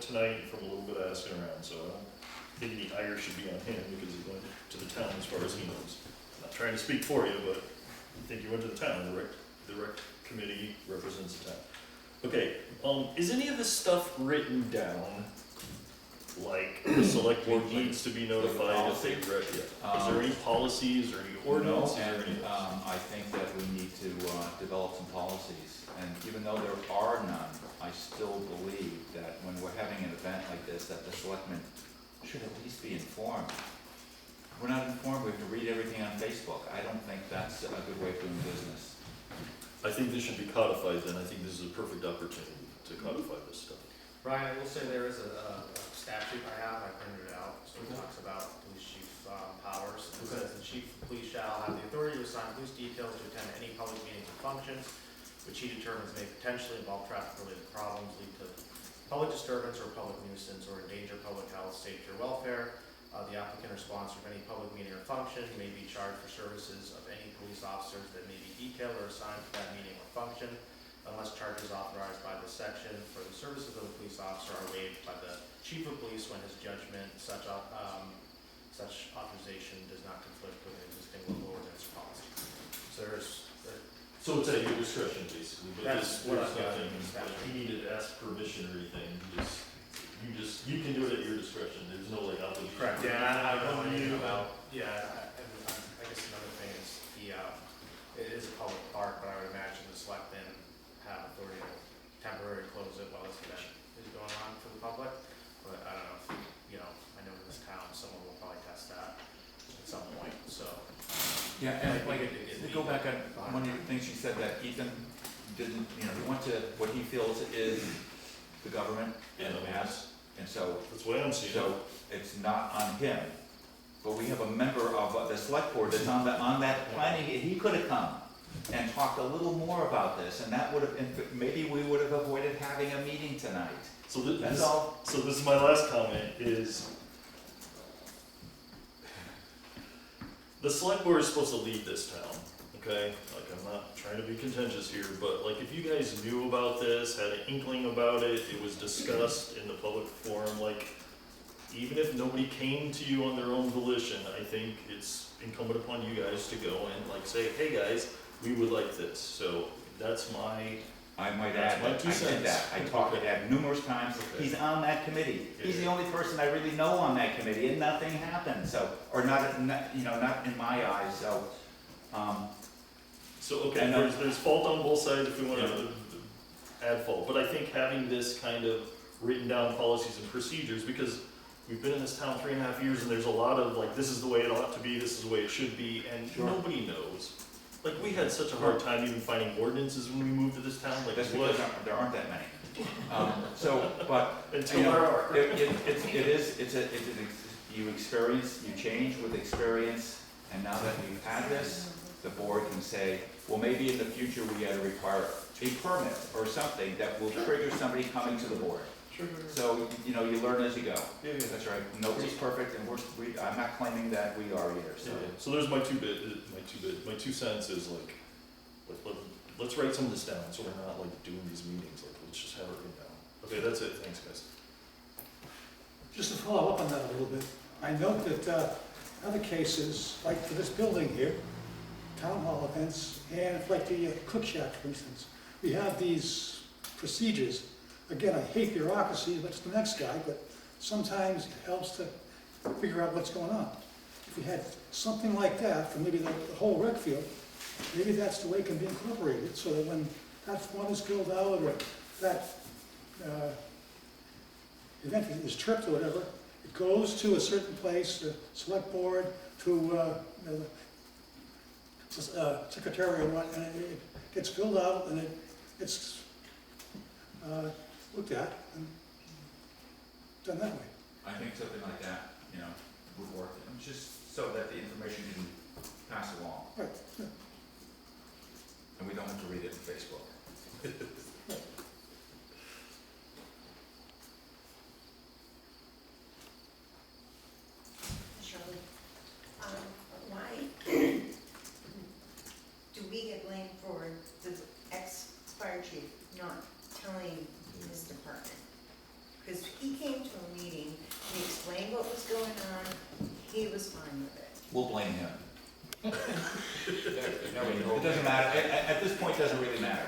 it tonight from a little bit of asking around, so I don't think any ire should be on him because he went to the town as far as he knows. I'm not trying to speak for you, but I think you went to the town, the rec committee represents the town. Okay, is any of this stuff written down? Like the select board needs to be notified if they read it? Is there any policies or any ordinances or anything? I think that we need to develop some policies, and even though there are none, I still believe that when we're having an event like this, that the selectmen should at least be informed. If we're not informed, we have to read everything on Facebook. I don't think that's a good way of doing business. I think this should be codified then. I think this is a perfect opportunity to codify this stuff. Ryan, I will say there is a statute I have, I printed it out, so it talks about police chief's powers. It says the chief of police shall have the authority to assign police details to attend any public meetings or functions which he determines may potentially involve traffic-related problems, lead to public disturbance or public nuisance, or endanger public health, safety, or welfare. The applicant or sponsor of any public meeting or function may be charged for services of any police officers that may be detailed or assigned to that meeting or function, unless charges authorized by this section for the services of the police officer are waived by the chief of police when his judgment such authorization does not conflict with an existing local ordinance or policy. So it's at your discretion, basically, but That's what I've got. like, he needed to ask permission or anything, you can do it at your discretion, there's no like obligation. Correct, yeah, I don't know anything about, I guess another thing is, it is a public park, but I would imagine the selectmen have authority to temporarily close it while this event is going on for the public, but I don't know if, I know in this town, someone will probably test that at some point, so. Yeah, and to go back on one of the things you said, that Ethan didn't, he went to what he feels is the government and the mass, and so. That's the way I'm seeing it. So it's not on him, but we have a member of the select board that's on that planning, he could have come and talked a little more about this, and that would have, maybe we would have avoided having a meeting tonight. So That's all. So this is my last comment, is the select board is supposed to lead this town, okay? Like, I'm not trying to be contentious here, but like, if you guys knew about this, had an inkling about it, it was discussed in the public forum, like, even if nobody came to you on their own volition, I think it's incumbent upon you guys to go and like say, hey guys, we would like this. So that's my, I might That's add, my that two I did cents. that, I talked to Ed numerous times, Okay. he's on that committee. He's the Yeah. only person I really know on that committee, and nothing happened, so, or not in my eyes, so, so okay, And, there's fault on both sides if we want to add fault. But I think having this kind of written down policies and procedures, because we've been in this town 3.5 years and there's a lot of like, this is the way it ought to be, this is the way it should be, and Sure. nobody knows. Like, we had such a hard time even finding ordinances when we moved to this town, like that's what? because there aren't that many. But, Until there are. you experience, you change with experience, and now that we've had this, the board can say, well, maybe in the future we gotta require a permit or something that will trigger somebody coming to the board. Sure. So, you learn as you go. Yeah, yeah. That's right, nobody's perfect, and I'm not claiming that we are either, so. Yeah, so there's my two cents is like, let's write some of this down, so we're not like doing these meetings, like, let's just have it written down. Okay, that's it, thanks guys. Just to follow up on that a little bit, I note that other cases, like for this building here, town hall events, and like the cook shack, for instance, we have these procedures. Again, I hate bureaucracy, that's the next guy, but sometimes it helps to figure out what's going on. If we had something like that for maybe the whole rec field, maybe that's the way it can be incorporated, so that when that one is filled out, or that event is tripped or whatever, it goes to a certain place, the select board, to the secretary or what, and it gets filled out, and it's looked at and done that way. I think something like that, would work, and just so that the information can pass along, Right, yeah. and we don't have to read it in Facebook. Shirley, why do we get blamed for the ex-fire chief not telling his department? because he came to a meeting, he explained what was going on, he was fine with it. We'll blame him. No, It doesn't matter, at this point, it doesn't really matter.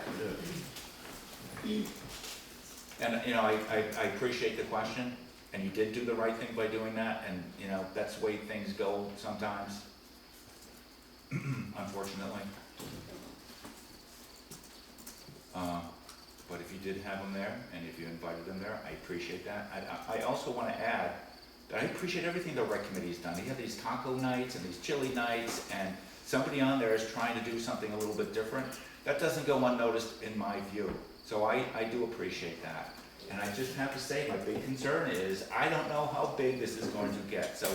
And, you know, I appreciate the question, and you did do the right thing by doing that, and, you know, that's the way things go sometimes, unfortunately. But if you did have them there, and if you invited them there, I appreciate that. I also wanna add that I appreciate everything the rec committee's done. They have these taco nights and these chili nights, and somebody on there is trying to do something a little bit different. That doesn't go unnoticed in my view, so I do appreciate that. And I just have to say, my big concern is, I don't know how big this is going to get, so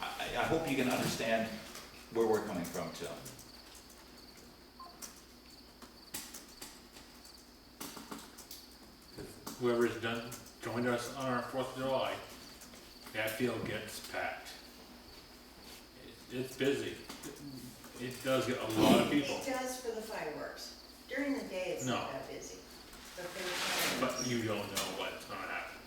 I hope you can understand where we're coming from too. Whoever's joined us on our 4th of July, that field gets packed. It's busy. It does get a lot of people, It does for the fireworks. During the day, it's No. not that busy. But for the fireworks. but you don't know what's gonna happen.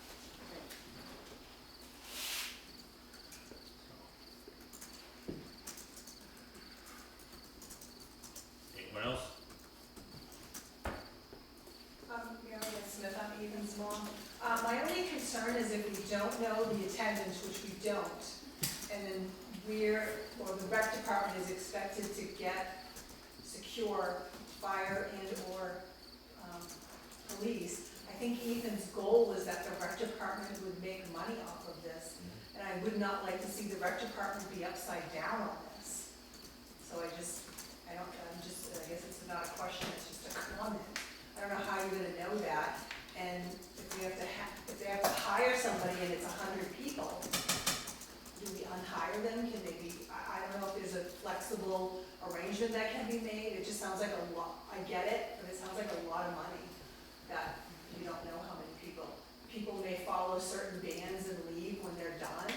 Anyone else? Mary Ann Smith, I'm Ethan's mom. My only concern is if we don't know the attendance, which we don't, and then or the rec department is expected to get secure fire and/or police. I think Ethan's goal was that the rec department would make money off of this, and I would not like to see the rec department be upside down on this. So I guess it's not a question, it's just a comment. I don't know how you're gonna know that, and if they have to hire somebody and it's 100 people, do we unhire them? Can they be, I don't know if there's a flexible arrangement that can be made. It just sounds like a lot, I get it, but it sounds like a lot of money that you don't know how many people. People may follow certain bands and leave when they're done.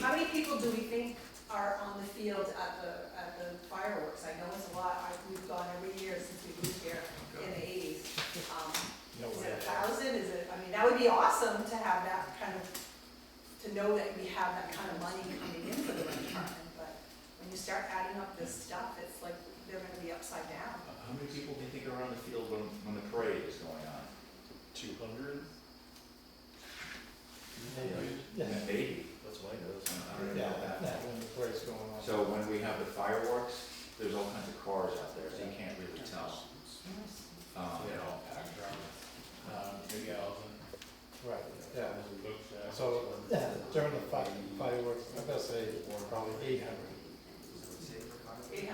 How many people do we think are on the field at the fireworks? I know it's a lot. We've gone every year since we moved here in the 80s. Is it 1,000? I mean, that would be awesome to have that kind of, to know that we have that kind of money coming in for the rec department, but when you start adding up this stuff, it's like they're gonna be upside down. How many people do you think are on the field when the parade is going on? 200? Maybe. That's my guess. I don't know about that. when the parade's going on. So when we have the fireworks, there's all kinds of cars out there, so you can't really tell. Big Al's Right, yeah. and Bookshack. So, during the fireworks, I'm gonna say probably 800.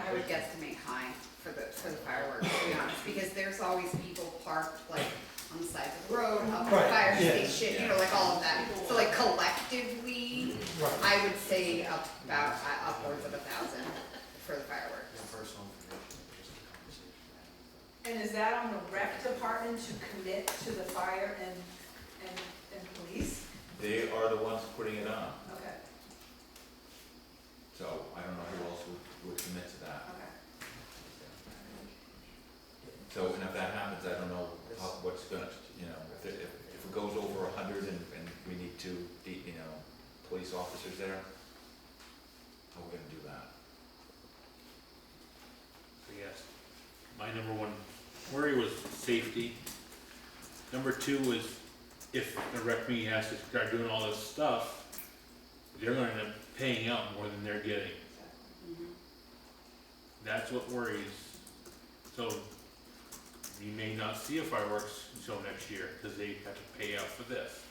I would guesstimate high for the fireworks, to be honest, because there's always people parked like on the sides of the road, up at the Right, fire yeah. station, you know, like all of that. So like collectively, Right. I would say about upwards of 1,000 for the fireworks. Personal information, just a conversation. And is that on the rec department to commit to the fire and police? They are the ones putting it on, Okay, so I don't know who else would commit to that. okay. So, and if that happens, I don't know what's gonna, you know, if it goes over 100 and we need two, you know, police officers there, how are we gonna do that? So yes, my number one worry was safety. Number 2 was if the rec committee has to start doing all this stuff, they're gonna end up paying out more than they're getting. That's what worries. So you may not see a fireworks show next year because they have to pay out for this.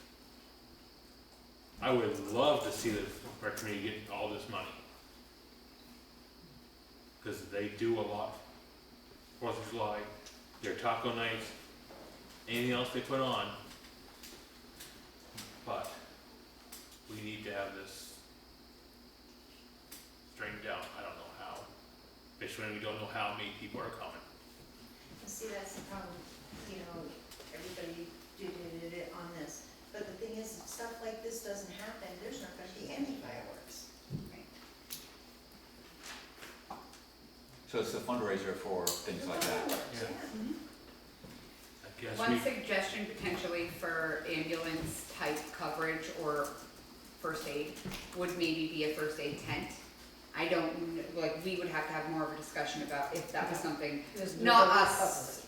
I would love to see the rec committee get all this money. Because they do a lot. 4th of July, their taco nights, anything else they put on. But we need to have this straightened out. I don't know how. Especially when we don't know how many people are coming. See, that's the problem, everybody did it on this. But the thing is, if stuff like this doesn't happen, there's not gonna be any fireworks. So it's a fundraiser for things like that. Fireworks, yeah. I Guess One we, suggestion potentially for ambulance type coverage or first aid would maybe be a first aid tent. I don't, like, we would have to have more of a discussion about if that was something, not us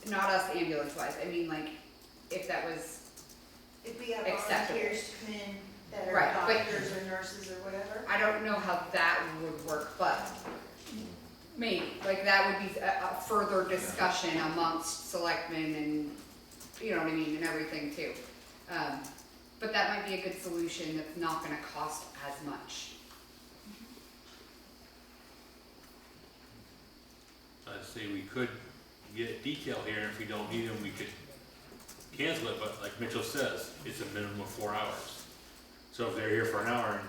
ambulance wise, I mean, like, if that was, If we have Acceptable. volunteers to come in that are Right, but- doctors or nurses or whatever. I don't know how that would work, but maybe, like, that would be a further discussion amongst selectmen and, you know what I mean, and everything too. But that might be a good solution that's not gonna cost as much. I'd say we could get a detail here, and if we don't need them, we could cancel it, but like Mitchell says, it's a minimum of 4 hours. So if they're here for an hour and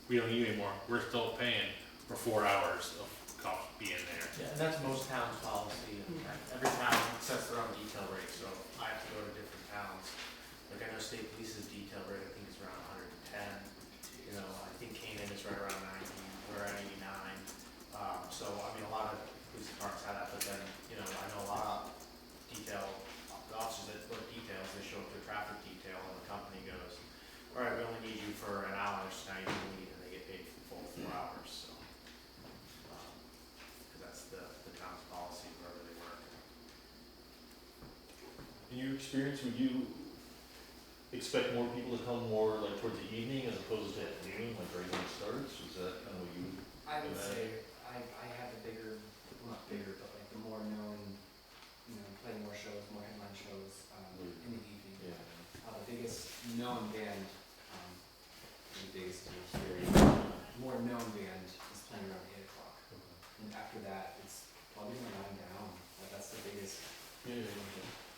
we don't need any more, we're still paying for 4 hours of cops being there. Yeah, and that's most towns' policy, and every town sets their own detail rate, so I have to go to different towns. Like, I know state police's detail rate, I think is around 110, you know, I think Canaan is right around 90, we're at 89. So, I mean, a lot of police departments have that, but then, you know, I know a lot of detail, the officers that work details, they show up to a traffic detail, and the company goes, all right, we only need you for an hour, so now you can leave, and they get paid for the full 4 hours, so. Because that's the town's policy wherever they work. In your experience, would you expect more people to come more like towards the evening as opposed to at noon, like right when it starts? Is that kind of what you? I would say I have a bigger, well, not bigger, but like the more known, you know, play more shows, more headline shows in the evening. Yeah. The biggest known band, the biggest here, more known band is playing around 8 o'clock. And after that, it's probably gonna line down. Like that's the biggest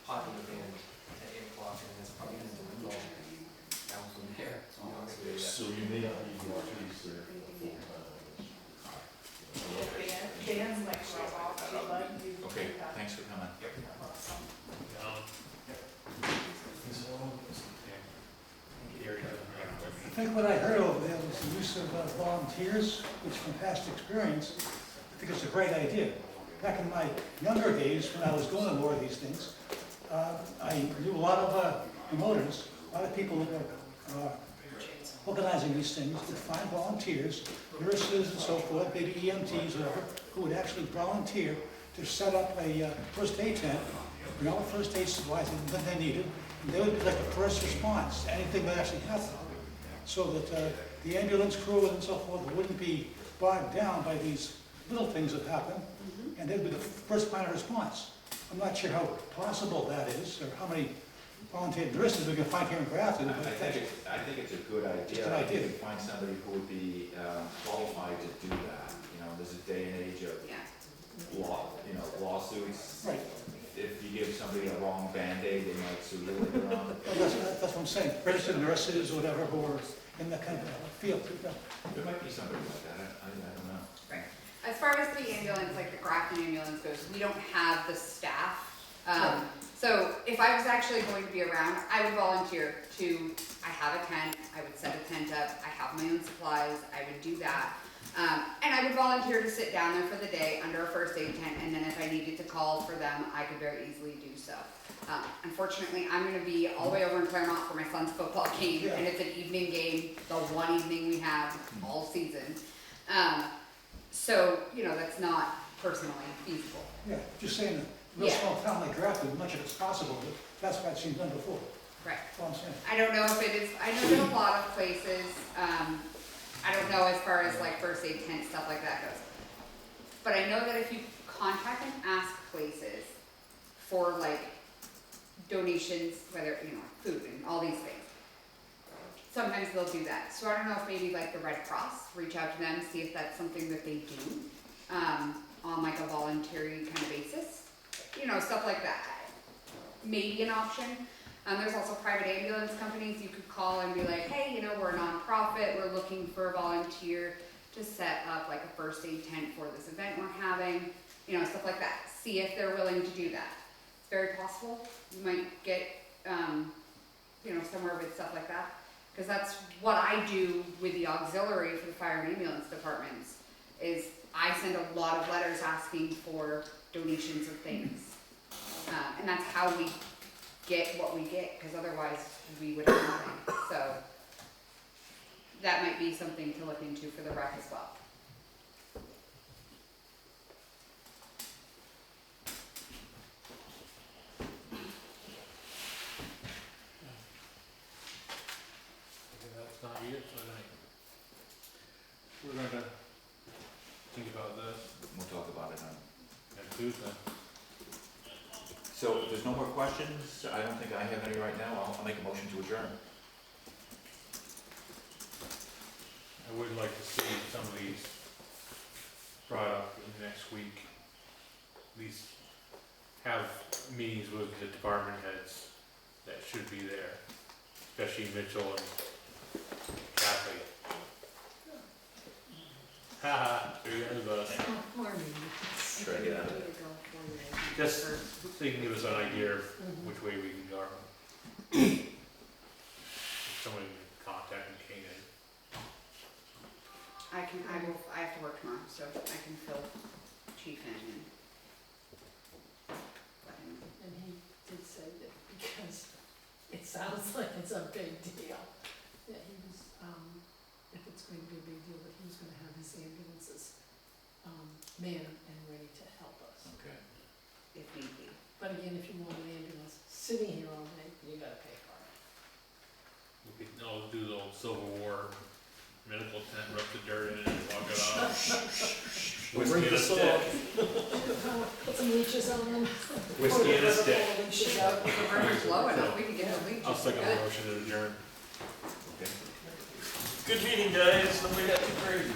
popular band at 8 o'clock, and it's probably gonna dwindle down from there. To be honest with you. So you may not need more trees there for the full time. Dan's like right off, but you. Okay, thanks for coming. I think what I heard over there was the use of volunteers, which from past experience, I think it's a great idea. Back in my younger days, when I was going to more of these things, I knew a lot of promoters, a lot of people that were organizing these things would find volunteers, nurses and so forth, maybe EMTs, whatever, who would actually volunteer to set up a first aid tent, bring all the first aid supplies that they needed, and they would be like the first response to anything that actually happened. So that the ambulance crew and so forth wouldn't be bogged down by these little things that happen, and they'd be the first line of response. I'm not sure how possible that is, or how many volunteer nurses we can find here in Grafton, but I think it's a good idea. It's a good idea. If you find somebody who would be qualified to do that, you know, there's a day and age of lawsuits. right. If you give somebody a wrong Band-Aid, they might sue you later on. Well, that's what I'm saying, registered nurses or whatever, who are in that kind of field. There might be somebody like that, I don't know. Right. As far as the ambulance, like the Grafton ambulance goes, we don't have the staff. So if I was actually going to be around, I would volunteer to, I have a tent, I would set a tent up, I have my own supplies, I would do that. And I would volunteer to sit down there for the day under a first aid tent, and then if I needed to call for them, I could very easily do so. Unfortunately, I'm gonna be all the way over in Claremont for my son's football game, and it's an evening game, the one evening we have all season. So, you know, that's not personally feasible. Yeah, just saying, a real Yeah. small town like Grafton, as much of it's possible, but that's why it's been done before. Right. That's all I'm saying. I don't know if it is, I know that a lot of places, I don't know as far as like first aid tent, stuff like that goes. But I know that if you contact and ask places for like donations, whether, you know, food and all these things, sometimes they'll do that. So I don't know if maybe like the Red Cross, reach out to them, see if that's something that they do, on like a voluntary kind of basis. You know, stuff like that. Maybe an option. There's also private ambulance companies you could call and be like, hey, you know, we're a nonprofit, we're looking for a volunteer to set up like a first aid tent for this event we're having, you know, stuff like that. See if they're willing to do that. It's very possible. You might get, you know, somewhere with stuff like that. Because that's what I do with the auxiliary for the fire and ambulance departments, is I send a lot of letters asking for donations of things. And that's how we get what we get, cause otherwise we would have nothing, so. That might be something to look into for the rec as well. Okay, that's not it for tonight. We're gonna think about this We'll talk about it on. next Tuesday. So if there's no more questions, I don't think I have any right now, I'll make a motion to adjourn. I would like to see some of these brought up in the next week. These have meetings with the department heads that should be there, especially Mitchell and Kathy. Haha, there you go. Try to get out of it. Just so you can give us an idea of which way we can go. Someone contact Kanan. I have to work tomorrow, so I can fill Chief in and let him know. And he did say that because it sounds like it's a big deal, that he was, if it's going to be a big deal, that he was gonna have his ambulances, manned and ready to help us. Okay. If need be. But again, if you want an ambulance sitting here all day, you gotta pay for it. We could all do the old Civil War medical tent, rub the dirt in it and walk it off. We'll bring Whiskey and the a song. stick. Put some leeches on them. Whiskey and a stick. Leeches out. If the burner's low enough, we can get the leak I'll just second good. the motion to adjourn. Okay. Good meeting, guys, nobody got too crazy.